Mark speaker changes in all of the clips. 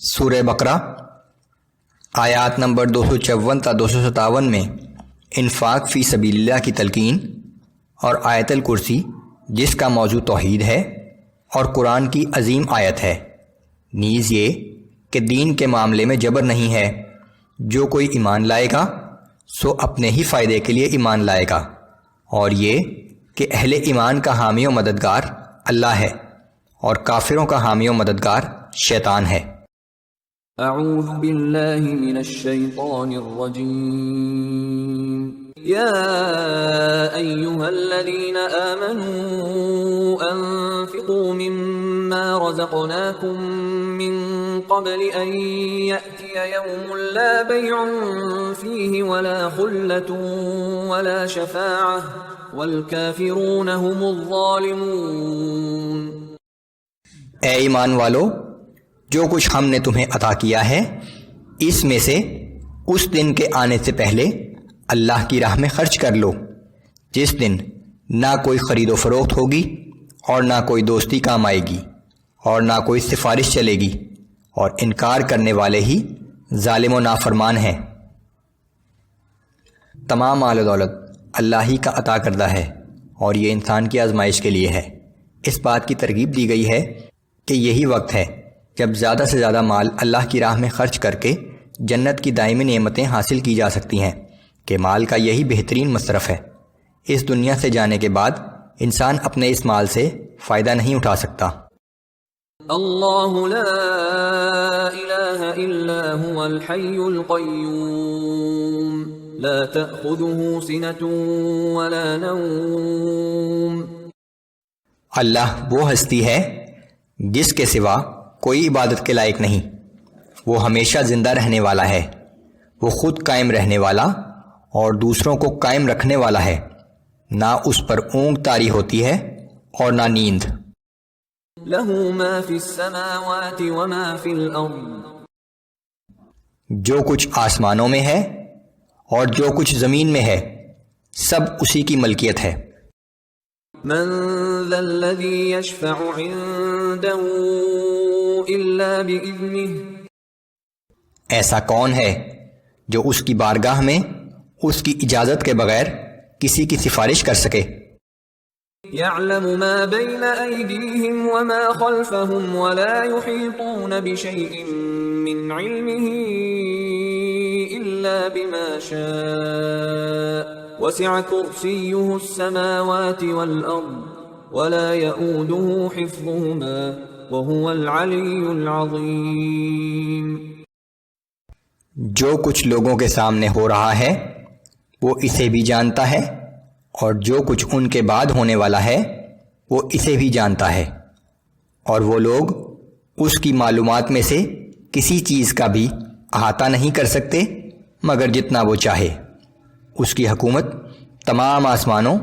Speaker 1: سورہ بقرہ آیات نمبر 254 تا 257 میں انفاق فی سبیل اللہ کی تلقین اور آیت الکرسی جس کا موضوع توحید ہے اور قرآن کی عظیم آیت ہے، نیز یہ کہ دین کے معاملے میں جبر نہیں ہے، جو کوئی ایمان لائے گا سو اپنے ہی فائدے کے لیے ایمان لائے گا، اور یہ کہ اہل ایمان کا حامی و مددگار اللہ ہے اور کافروں کا حامی و مددگار شیطان ہے۔
Speaker 2: اعوذ باللہ من الشیطان الرجیم یا ایہا الذین آمنوا انفقوا مما رزقناکم من قبل ان یأتی یوم لا بیع فیہ ولا خلة ولا شفاعة والکافرون هم الظالمون۔
Speaker 1: اے ایمان والو، جو کچھ ہم نے تمہیں عطا کیا ہے اس میں سے اس دن کے آنے سے پہلے اللہ کی راہ میں خرچ کر لو، جس دن نہ کوئی خرید و فروخت ہوگی اور نہ کوئی دوستی کام آئے گی اور نہ کوئی سفارش چلے گی، اور انکار کرنے والے ہی ظالم و نافرمان ہیں۔ تمام مال و دولت اللہ ہی کا عطا کردہ ہے اور یہ انسان کی آزمائش کے لیے ہے۔ اس بات کی ترغیب دی گئی ہے کہ یہی وقت ہے جب زیادہ سے زیادہ مال اللہ کی راہ میں خرچ کر کے جنت کی دائمی نعمتیں حاصل کی جا سکتی ہیں، کہ مال کا یہی بہترین مصرف ہے۔ اس دنیا سے جانے کے بعد انسان اپنے اس مال سے فائدہ نہیں اٹھا سکتا۔
Speaker 2: اللہ لا الہ الا هو الحی القیوم لا تأخذه سنة ولا نوم۔
Speaker 1: اللہ وہ ہستی ہے جس کے سوا کوئی عبادت کے لائق نہیں، وہ ہمیشہ زندہ رہنے والا ہے، وہ خود قائم رہنے والا اور دوسروں کو قائم رکھنے والا ہے، نہ اس پر اونگ طاری ہوتی ہے اور نہ نیند۔
Speaker 2: لہ ما فی السماوات وما فی الارض،
Speaker 1: جو کچھ آسمانوں میں ہے اور جو کچھ زمین میں ہے سب اسی کی ملکیت ہے۔
Speaker 2: من ذا الذی یشفع عنده الا باذنہ،
Speaker 1: ایسا کون ہے جو اس کی بارگاہ میں اس کی اجازت کے بغیر کسی کی سفارش کر سکے؟
Speaker 2: یعلم ما بین ایدیہم وما خلفہم ولا یحیطون بشیء من علمہ الا بما شاء وسع کرسیہ السماوات والارض ولا یؤوده حفظهما وهو العلی العظیم۔
Speaker 1: جو کچھ لوگوں کے سامنے ہو رہا ہے وہ اسے بھی جانتا ہے، اور جو کچھ ان کے بعد ہونے والا ہے وہ اسے بھی جانتا ہے، اور وہ لوگ اس کی معلومات میں سے کسی چیز کا بھی احاطہ نہیں کر سکتے مگر جتنا وہ چاہے۔ اس کی حکومت تمام آسمانوں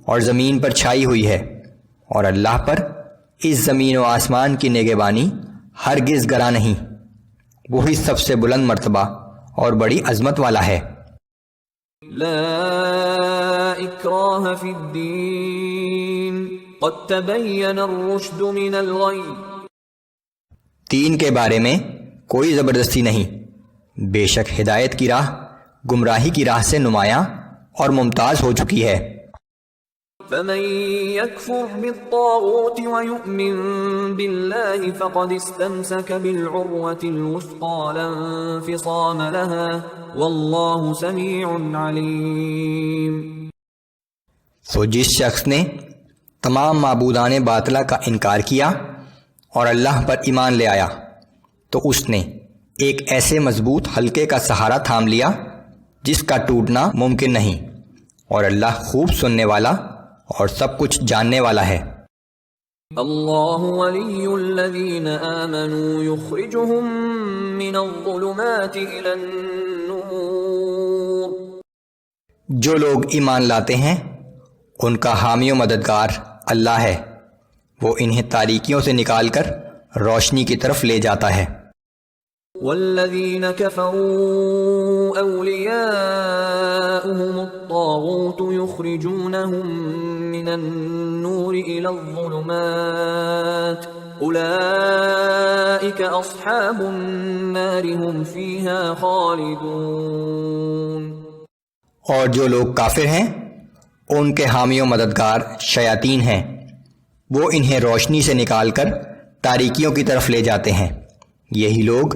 Speaker 1: اور زمین پر چھائی ہوئی ہے، اور اللہ پر اس زمین و آسمان کی نگہبانی ہرگز گراں نہیں، وہی سب سے بلند مرتبہ اور بڑی عظمت والا ہے۔
Speaker 2: لا اکراہ فی الدین قد تبین الرشد من الغی،
Speaker 1: دین کے بارے میں کوئی زبردستی نہیں، بے شک ہدایت کی راہ گمراہی کی راہ سے نمایاں اور ممتاز ہو چکی ہے۔
Speaker 2: فمن يكفر بالطاغوت ويؤمن بالله فقد استمسك بالعروة الوثقى لا انفصام لها والله سميع عليم۔
Speaker 1: سو جس شخص نے تمام معبودان باطلہ کا انکار کیا اور اللہ پر ایمان لے آیا تو اس نے ایک ایسے مضبوط حلقے کا سہارا تھام لیا جس کا ٹوٹنا ممکن نہیں، اور اللہ خوب سننے والا اور سب کچھ جاننے والا ہے۔
Speaker 2: اللہ ولی الذین آمنوا یخرجهم من الظلمات الى النور،
Speaker 1: جو لوگ ایمان لاتے ہیں ان کا حامی و مددگار اللہ ہے، وہ انہیں تاریکیوں سے نکال کر روشنی کی طرف لے جاتا ہے۔
Speaker 2: والذین کفروا اولیاؤہم الطاغوت یخرجونہم من النور الی الظلمات اولئک اصحاب النار ہم فیہا خالدون۔
Speaker 1: اور جو لوگ کافر ہیں ان کے حامی و مددگار شیاطین ہیں، وہ انہیں روشنی سے نکال کر تاریکیوں کی طرف لے جاتے ہیں، یہی لوگ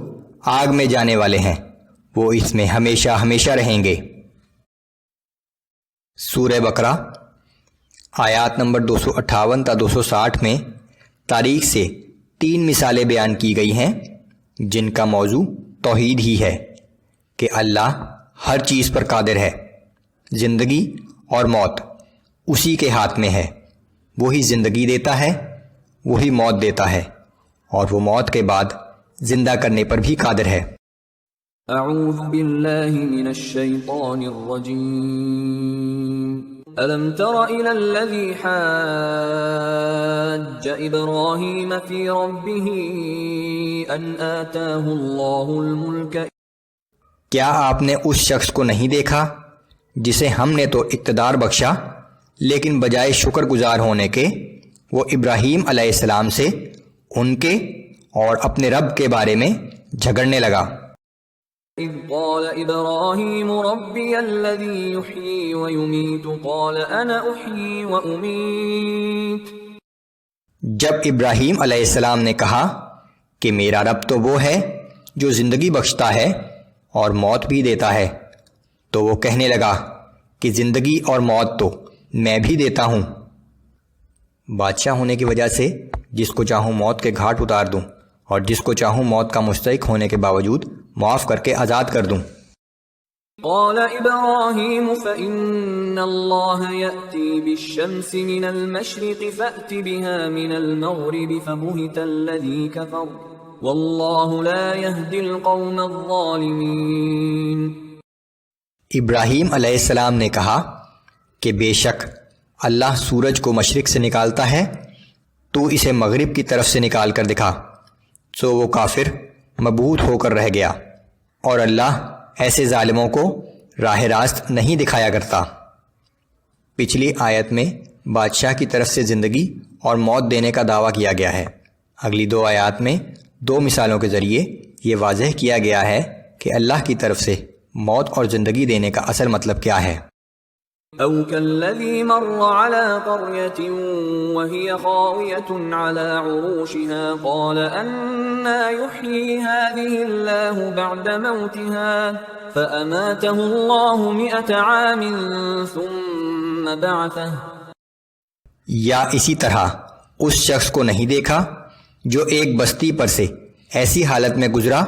Speaker 1: آگ میں جانے والے ہیں، وہ اس میں ہمیشہ ہمیشہ رہیں گے۔ سورہ بقرہ آیات نمبر 258 تا 260 میں تاریخ سے 3 مثالیں بیان کی گئی ہیں جن کا موضوع توحید ہی ہے کہ اللہ ہر چیز پر قادر ہے، زندگی اور موت اسی کے ہاتھ میں ہے، وہی زندگی دیتا ہے، وہی موت دیتا ہے، اور وہ موت کے بعد زندہ کرنے پر بھی قادر ہے۔
Speaker 2: اعوذ باللہ من الشیطان الرجیم الم تر الى الذی حاج ابراہیم فی ربہ ان آتاہ اللہ الملک۔
Speaker 1: کیا آپ نے اس شخص کو نہیں دیکھا جسے ہم نے تو اقتدار بخشا، لیکن بجائے شکر گزار ہونے کے وہ ابراہیم علیہ السلام سے ان کے اور اپنے رب کے بارے میں جھگڑنے لگا۔
Speaker 2: اذ قال ابراہیم ربی الذی یحیی ویمیت قال انا احیی وامیت۔
Speaker 1: جب ابراہیم علیہ السلام نے کہا کہ میرا رب تو وہ ہے جو زندگی بخشتا ہے اور موت بھی دیتا ہے، تو وہ کہنے لگا کہ زندگی اور موت تو میں بھی دیتا ہوں، بادشاہ ہونے کی وجہ سے جس کو چاہوں موت کے گھاٹ اتار دوں اور جس کو چاہوں موت کا مستحق ہونے کے باوجود معاف کر کے آزاد کر دوں۔
Speaker 2: قال ابراہیم فإن اللہ یأتی بالشمس من المشرق فأت بها من المغرب فبہت الذی کفر واللہ لا یہدی القوم الظالمین۔
Speaker 1: ابراہیم علیہ السلام نے کہا کہ بے شک اللہ سورج کو مشرق سے نکالتا ہے، تو اسے مغرب کی طرف سے نکال کر دکھا، سو وہ کافر مبہوت ہو کر رہ گیا، اور اللہ ایسے ظالموں کو راہ راست نہیں دکھایا کرتا۔ پچھلی آیت میں بادشاہ کی طرف سے زندگی اور موت دینے کا دعویٰ کیا گیا ہے، اگلی 2 آیات میں 2 مثالوں کے ذریعے یہ واضح کیا گیا ہے کہ اللہ کی طرف سے موت اور زندگی دینے کا اصل مطلب کیا ہے۔
Speaker 2: او كالذي مر على قرية وهي خاوية على عروشها قال أنا يحيي هذه الله بعد موتها فأماته الله 100 عام ثم بعثه۔
Speaker 1: یا اسی طرح اس شخص کو نہیں دیکھا جو ایک بستی پر سے ایسی حالت میں گزرا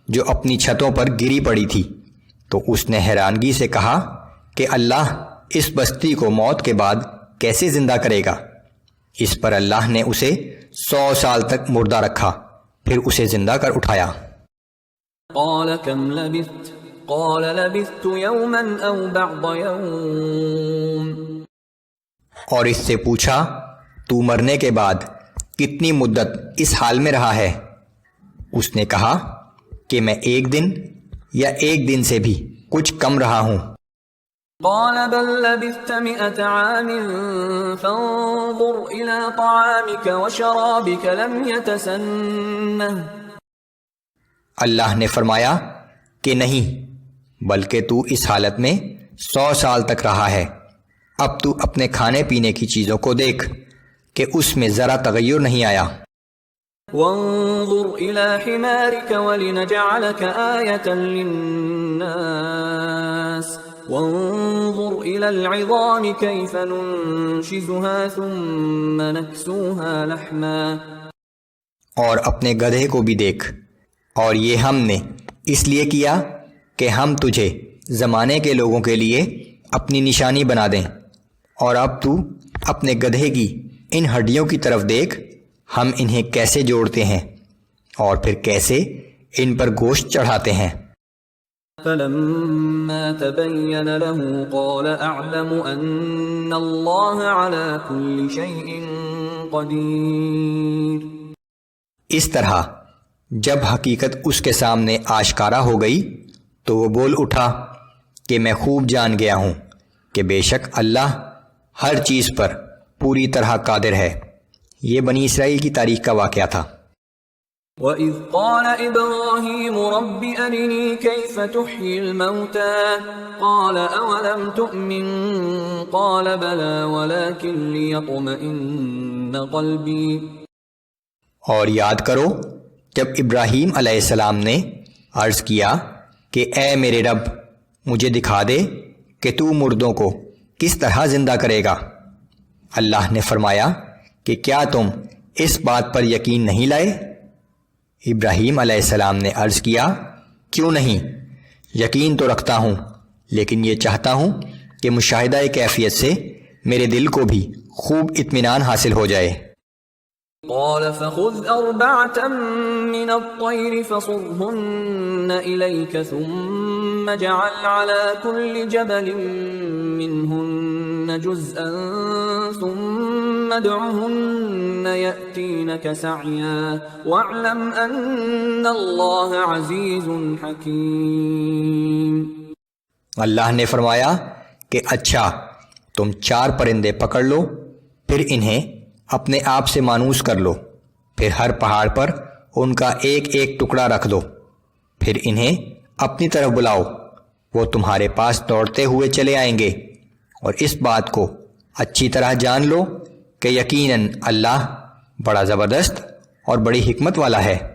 Speaker 1: جو اپنی چھتوں پر گری پڑی تھی، تو اس نے حیرانگی سے کہا کہ اللہ اس بستی کو موت کے بعد کیسے زندہ کرے گا؟ اس پر اللہ نے اسے 100 سال تک مردہ رکھا، پھر اسے زندہ کر اٹھایا۔
Speaker 2: قال كم لبثت قال لبثت يوما او بعض يوم۔
Speaker 1: اور اس سے پوچھا تو مرنے کے بعد کتنی مدت اس حال میں رہا ہے؟ اس نے کہا کہ میں 1 دن یا 1 دن سے بھی کچھ کم رہا ہوں۔
Speaker 2: قال بل لبثت 100 عام فانظر الى طعامك وشرابك لم يتسنه۔
Speaker 1: اللہ نے فرمایا کہ نہیں، بلکہ تو اس حالت میں 100 سال تک رہا ہے، اب تو اپنے کھانے پینے کی چیزوں کو دیکھ کہ اس میں ذرا تغیر نہیں آیا۔
Speaker 2: وانظر الى حمارك ولنجعلك آية للناس وانظر الى العظام كيف ننشزها ثم نكسوها لحما۔
Speaker 1: اور اپنے گدھے کو بھی دیکھ، اور یہ ہم نے اس لیے کیا کہ ہم تجھے زمانے کے لوگوں کے لیے اپنی نشانی بنا دیں، اور اب تو اپنے گدھے کی ان ہڈیوں کی طرف دیکھ، ہم انہیں کیسے جوڑتے ہیں اور پھر کیسے ان پر گوشت چڑھاتے ہیں۔
Speaker 2: فلما تبين له قال اعلم ان الله على كل شيء قدير۔
Speaker 1: اس طرح جب حقیقت اس کے سامنے آشکارا ہو گئی تو وہ بول اٹھا کہ میں خوب جان گیا ہوں کہ بے شک اللہ ہر چیز پر پوری طرح قادر ہے۔ یہ بنی اسرائیل کی تاریخ کا واقعہ تھا۔
Speaker 2: وَإِذْ قَالَ إِبْرَاهِيمُ رَبِّ أَرِنِي كَيْفَ تُحْيِي الْمَوْتَى قَالَ أَوَلَمْ تُؤْمِنْ قَالَ بَلَى وَلَكِنْ لِيَطْمَئِنَّ قَلْبِي۔
Speaker 1: اور یاد کرو جب ابراہیم علیہ السلام نے عرض کیا کہ اے میرے رب مجھے دکھا دے کہ تو مردوں کو کس طرح زندہ کرے گا۔ اللہ نے فرمایا کہ کیا تم اس بات پر یقین نہیں لائے؟ ابراہیم علیہ السلام نے عرض کیا کیوں نہیں، یقین تو رکھتا ہوں، لیکن یہ چاہتا ہوں کہ مشاہدہ کیفیت سے میرے دل کو بھی خوب اطمینان حاصل ہو جائے۔
Speaker 2: قال فخذ أربعة من الطير فصرهن إليك ثم اجعل على كل جبل منهن جزءا ثم ادعهن يأتينك سعيا واعلم أن الله عزيز حكيم۔
Speaker 1: اللہ نے فرمایا کہ اچھا تم 4 پرندے پکڑ لو، پھر انہیں اپنے آپ سے مانوس کر لو، پھر ہر پہاڑ پر ان کا ایک ایک ٹکڑا رکھ دو، پھر انہیں اپنی طرف بلاؤ، وہ تمہارے پاس دوڑتے ہوئے چلے آئیں گے، اور اس بات کو اچھی طرح جان لو کہ یقیناً اللہ بڑا زبردست اور بڑی حکمت والا ہے۔